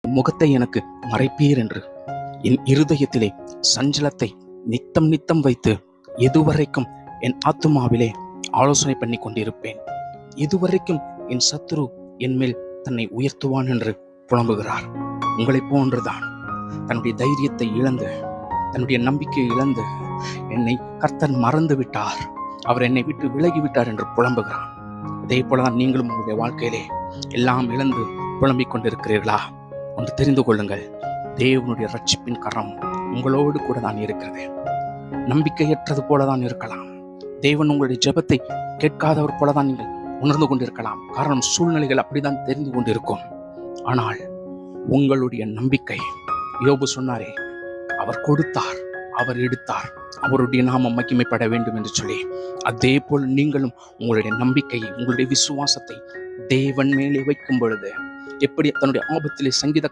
முகத்தை எனக்கு மறைப்பீர் என்று என் இருதயத்திலே சஞ்சலத்தை நித்தம் நித்தம் வைத்து எதுவரைக்கும் என் ஆத்துமாவிலே ஆலோசனை பண்ணி கொண்டிருப்பேன்? எதுவரைக்கும் என் சத்துரு என் மேல் தன்னை உயர்த்துவான் என்று புலம்புகிறார். உங்களை போன்றுதான் தன்னுடைய தைரியத்தை இழந்து, தன்னுடைய நம்பிக்கையை இழந்து, என்னை கர்த்தர் மறந்து விட்டார், அவர் என்னை விட்டு விலகிவிட்டார் என்று புலம்புகிறான். அதே போலதான் நீங்களும் உங்களுடைய வாழ்க்கையிலே எல்லாம் இழந்து புலம்பிக் கொண்டிருக்கிறீர்களா? ஒன்று தெரிந்து கொள்ளுங்கள், தேவனுடைய ரட்சிப்பின் கரம் உங்களோடு கூட தான் இருக்கிறது. நம்பிக்கையற்றது போலதான் இருக்கலாம், தேவன் உங்களுடைய ஜெபத்தை கேட்காதவர் போலதான் நீங்கள் உணர்ந்து கொண்டிருக்கலாம். காரணம், சூழ்நிலைகள் அப்படிதான் தெரிந்து கொண்டிருக்கும். ஆனால் உங்களுடைய நம்பிக்கை, யோபு சொன்னாரே, அவர் கொடுத்தார், அவர் எடுத்தார், அவருடைய நாமம் மகிமைப்பட வேண்டும் என்று சொல்லி, அதே போல் நீங்களும் உங்களுடைய நம்பிக்கையை, உங்களுடைய விசுவாசத்தை தேவன் மேலே வைக்கும் பொழுது, எப்படி தன்னுடைய ஆபத்திலே சங்கீத